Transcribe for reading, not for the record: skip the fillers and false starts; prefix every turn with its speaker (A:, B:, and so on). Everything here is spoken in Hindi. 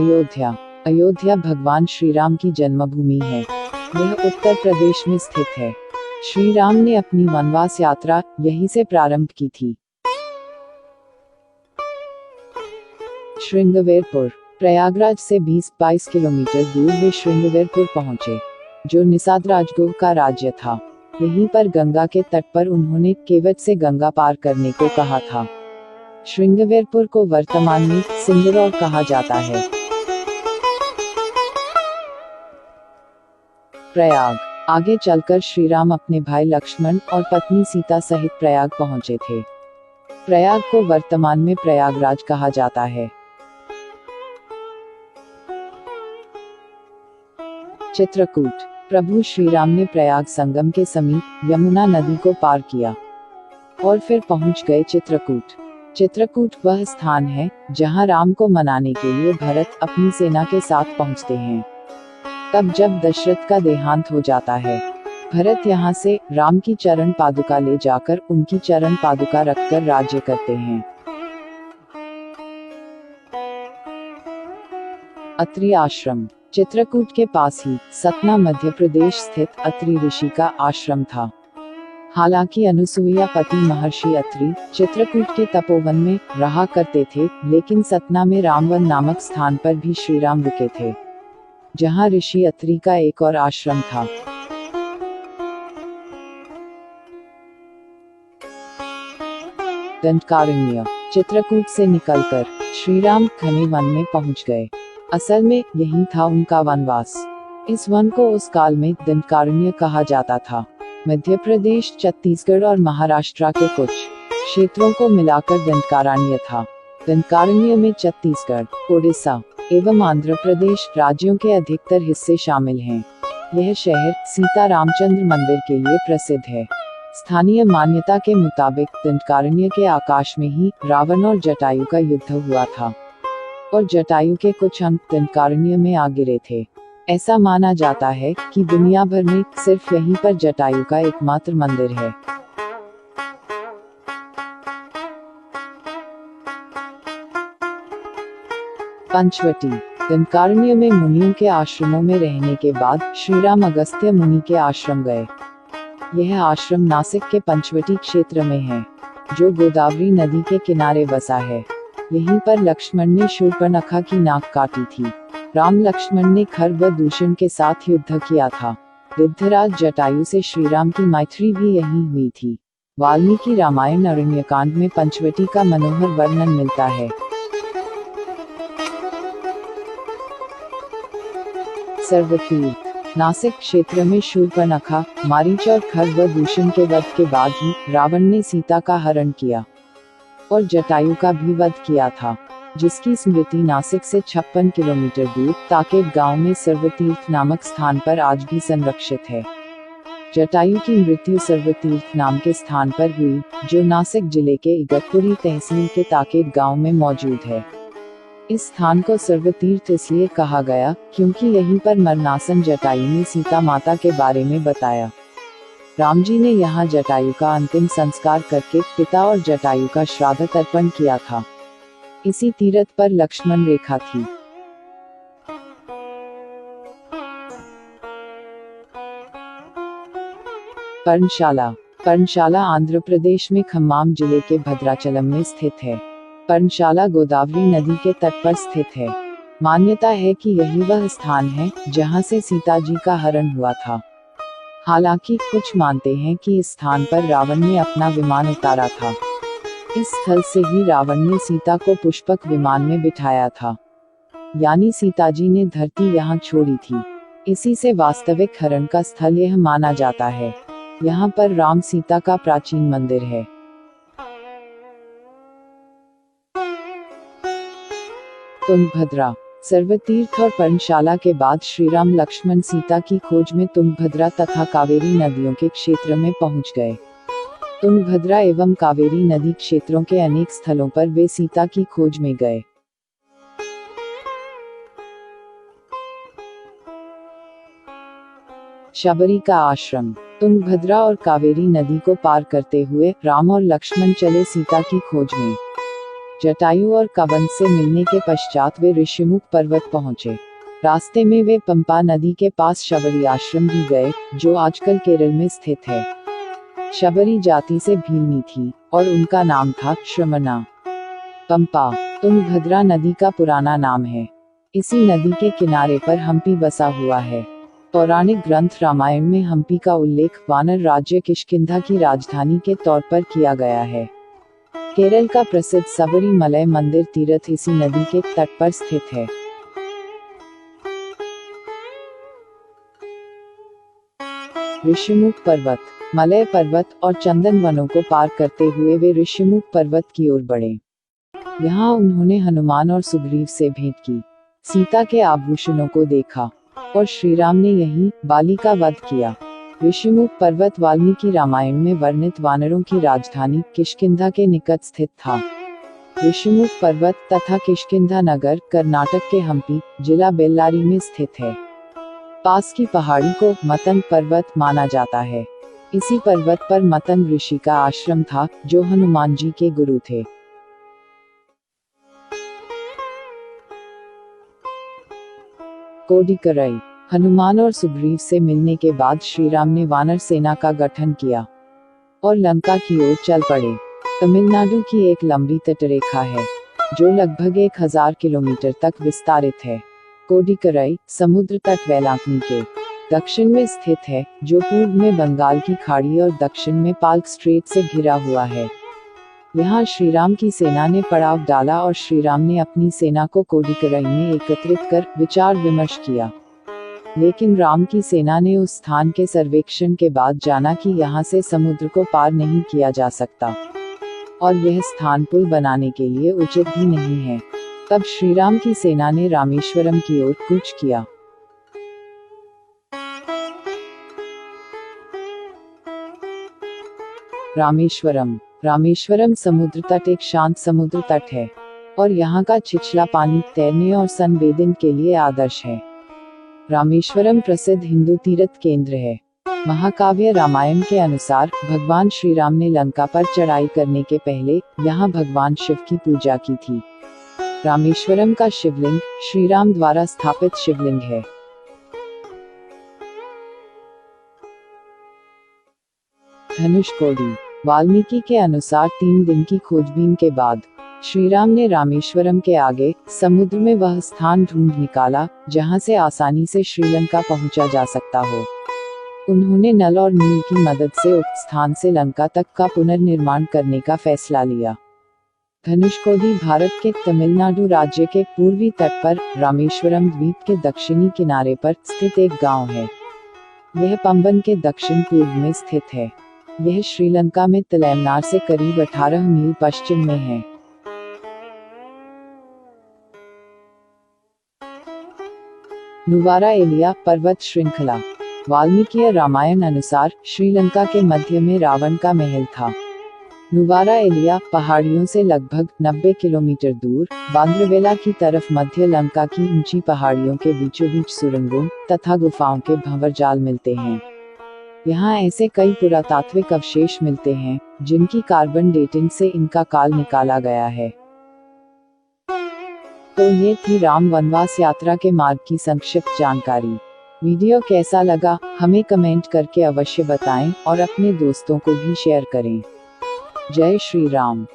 A: अयोध्या। अयोध्या भगवान श्री राम की जन्मभूमि है। यह उत्तर प्रदेश में स्थित है। श्री राम ने अपनी वनवास यात्रा यहीं से प्रारंभ की थी। श्रृंगवेरपुर। प्रयागराज से 20-22 किलोमीटर दूर वे श्रृंगवेरपुर पहुंचे, जो निषाद राजगोह का राज्य था। यहीं पर गंगा के तट पर उन्होंने केवट से गंगा पार करने को कहा था। श्रृंगवेरपुर को वर्तमान में सिंगरौर कहा जाता है। प्रयाग। आगे चलकर श्री राम अपने भाई लक्ष्मण और पत्नी सीता सहित प्रयाग पहुंचे थे। प्रयाग को वर्तमान में प्रयागराज कहा जाता है। चित्रकूट। प्रभु श्री राम ने प्रयाग संगम के समीप यमुना नदी को पार किया और फिर पहुंच गए चित्रकूट। चित्रकूट वह स्थान है जहां राम को मनाने के लिए भरत अपनी सेना के साथ पहुंचते हैं। तब जब दशरथ का देहांत हो जाता है, भरत यहां से राम की चरण पादुका ले जाकर उनकी चरण पादुका रखकर राज्य करते हैं। अत्रि आश्रम। चित्रकूट के पास ही सतना मध्य प्रदेश स्थित अत्रि ऋषि का आश्रम था। हालांकि अनुसुईया पति महर्षि अत्रि चित्रकूट के तपोवन में रहा करते थे, लेकिन सतना में रामवन नामक स्थान पर भी श्री राम रुके थे, जहां ऋषि अत्रि का एक और आश्रम था। दंडकारण्य। चित्रकूट से निकलकर श्री राम घने वन में पहुंच गए। असल में यही था उनका वनवास। इस वन को उस काल में दंडकारण्य कहा जाता था। मध्य प्रदेश, छत्तीसगढ़ और महाराष्ट्र के कुछ क्षेत्रों को मिलाकर दंडकारण्य था। दंडकारण्य में छत्तीसगढ़, उड़ीसा एवं आंध्र प्रदेश राज्यों के अधिकतर हिस्से शामिल हैं। यह शहर सीता रामचंद्र मंदिर के लिए प्रसिद्ध है। स्थानीय मान्यता के मुताबिक दंडकारण्य के आकाश में ही रावण और जटायु का युद्ध हुआ था और जटायु के कुछ अंक दंडकारण्य में आ गिरे थे। ऐसा माना जाता है कि दुनिया भर में सिर्फ यहीं पर जटायु का एकमात्र मंदिर है। पंचवटी। दंडकारण्य में मुनियों के आश्रमों में रहने के बाद श्री राम अगस्त्य मुनि के आश्रम गए। यह आश्रम नासिक के पंचवटी क्षेत्र में है, जो गोदावरी नदी के किनारे बसा है। यहीं पर लक्ष्मण ने शूर्पणखा की नाक काटी थी। राम लक्ष्मण ने खर व दूषण के साथ युद्ध किया था। गिद्धराज जटायु से श्री राम की मैत्री भी यहीं हुई थी। वाल्मीकि रामायण अरण्यकांड में पंचवटी का मनोहर वर्णन मिलता है। सर्वतीर्थ। नासिक क्षेत्र में शूर्पणखा, मारीच और खर व दूषण के वध के बाद ही रावण ने सीता का हरण किया और जटायु का भी वध किया था, जिसकी स्मृति नासिक से 56 किलोमीटर दूर ताकेत गांव में सर्वतीर्थ नामक स्थान पर आज भी संरक्षित है। जटायु की मृत्यु सर्वतीर्थ नाम के स्थान पर हुई, जो नासिक जिले के इगतपुरी तहसील के ताकेत गांव में मौजूद है। इस स्थान को सर्वतीर्थ इसलिए कहा गया क्योंकि यहीं पर मरणासन जटायु ने सीता माता के बारे में बताया। राम जी ने यहाँ जटायु का अंतिम संस्कार करके पिता और जटायु का श्राद्ध तर्पण किया था। इसी तीर्थ पर लक्ष्मण रेखा थी। पर्णशाला। पर्णशाला आंध्र प्रदेश में खम्माम जिले के भद्राचलम में स्थित है। पर्णशाला गोदावरी नदी के तट पर स्थित है। मान्यता है कि यही वह स्थान है जहां से सीता जी का हरण हुआ था। हालांकि कुछ मानते हैं कि इस स्थान पर रावण ने अपना विमान उतारा था। इस स्थल से ही रावण ने सीता को पुष्पक विमान में बिठाया था, यानी सीता जी ने धरती यहाँ छोड़ी थी। इसी से वास्तविक हरण का स्थल यह माना जाता है। यहाँ पर राम सीता का प्राचीन मंदिर है। तुंगभद्रा। सर्वतीर्थ और पर्णशाला के बाद श्री राम लक्ष्मण सीता की खोज में तुंगभद्रा तथा कावेरी नदियों के क्षेत्र में पहुंच गए। तुंगभद्रा एवं कावेरी नदी क्षेत्रों के अनेक स्थलों पर वे सीता की खोज में गए। शबरी का आश्रम। तुंगभद्रा और कावेरी नदी को पार करते हुए राम और लक्ष्मण चले सीता की खोज में। जटायु और कवंत से मिलने के पश्चात वे ऋषिमुख पर्वत पहुंचे। रास्ते में वे पंपा नदी के पास शबरी आश्रम भी गए, जो आजकल केरल में स्थित है। शबरी जाति से भीलनी थी और उनका नाम था श्रमणा। पंपा तुंगभद्रा नदी का पुराना नाम है। इसी नदी के किनारे पर हम्पी बसा हुआ है। पौराणिक ग्रंथ रामायण में हम्पी का उल्लेख वानर राज्य किष्किंधा की राजधानी के तौर पर किया गया है। केरल का प्रसिद्ध सबरीमलय मंदिर तीर्थ इसी नदी के तट पर स्थित है। ऋषिमुख पर्वत। मलय पर्वत और चंदन वनों को पार करते हुए वे ऋषिमुख पर्वत की ओर बढ़े। यहाँ उन्होंने हनुमान और सुग्रीव से भेंट की, सीता के आभूषणों को देखा और श्रीराम ने यहीं बाली का वध किया। ऋषिमुख पर्वत वाल्मीकि रामायण में वर्णित वानरों की राजधानी किष्किंधा के निकट स्थित था। ऋषिमुख पर्वत तथा किष्किंधा नगर कर्नाटक के हम्पी जिला बेल्लारी में स्थित है। पास की पहाड़ी को मतंग पर्वत माना जाता है। इसी पर्वत पर मतंग ऋषि का आश्रम था, जो हनुमान जी के गुरु थे। कोडिकराई। हनुमान और सुग्रीव से मिलने के बाद श्रीराम ने वानर सेना का गठन किया और लंका की ओर चल पड़े। तमिलनाडु की एक लंबी तटरेखा है, जो लगभग 1000 किलोमीटर तक विस्तारित है। कोडिकराई समुद्र तट वेलांकनी के दक्षिण में स्थित है, जो पूर्व में बंगाल की खाड़ी और दक्षिण में पाल्क स्ट्रेट से घिरा हुआ है। यहाँ श्रीराम की सेना ने पड़ाव डाला और श्रीराम ने अपनी सेना को कोडिकराई में एकत्रित कर विचार विमर्श किया। लेकिन राम की सेना ने उस स्थान के सर्वेक्षण के बाद जाना कि यहाँ से समुद्र को पार नहीं किया जा सकता और यह स्थान पुल बनाने के लिए उचित भी नहीं है। तब श्रीराम की सेना ने रामेश्वरम की ओर कूच किया। रामेश्वरम समुद्र तट एक शांत समुद्र तट है और यहाँ का छिछला पानी तैरने और सनबेदिंग के लिए आदर्श है। रामेश्वरम प्रसिद्ध हिंदू तीर्थ केंद्र है। महाकाव्य रामायण के अनुसार भगवान श्रीराम ने लंका पर चढ़ाई करने के पहले यहाँ भगवान शिव की पूजा की थी। रामेश्वरम का शिवलिंग श्रीराम द्वारा स्थापित शिवलिंग है। धनुषकोडी। वाल्मीकि के अनुसार 3 दिन की खोजबीन के बाद श्रीराम ने रामेश्वरम के आगे समुद्र में वह स्थान ढूंढ निकाला जहां से आसानी से श्रीलंका पहुंचा जा सकता हो। उन्होंने नल और नील की मदद से उक्त स्थान से लंका तक का पुनर्निर्माण करने का फैसला लिया। धनुषकोडी भारत के तमिलनाडु राज्य के पूर्वी तट पर रामेश्वरम द्वीप के दक्षिणी किनारे पर स्थित एक गांव है। यह पंबन के दक्षिण पूर्व में स्थित है। यह श्रीलंका में तलैमनार से करीब 18 मील पश्चिम में है। नुवारा एलिया पर्वत श्रृंखला। वाल्मीकि रामायण अनुसार श्रीलंका के मध्य में रावण का महल था। नुवारा एलिया पहाड़ियों से लगभग 90 किलोमीटर दूर बांद्रवेला की तरफ मध्य लंका की ऊंची पहाड़ियों के बीचों बीच सुरंगों तथा गुफाओं के भंवरजाल मिलते हैं। यहाँ ऐसे कई पुरातात्विक अवशेष मिलते हैं जिनकी कार्बन डेटिंग से इनका काल निकाला गया है। तो ये थी राम वनवास यात्रा के मार्ग की संक्षिप्त जानकारी। वीडियो कैसा लगा हमें कमेंट करके अवश्य बताएं और अपने दोस्तों को भी शेयर करें। जय श्री राम।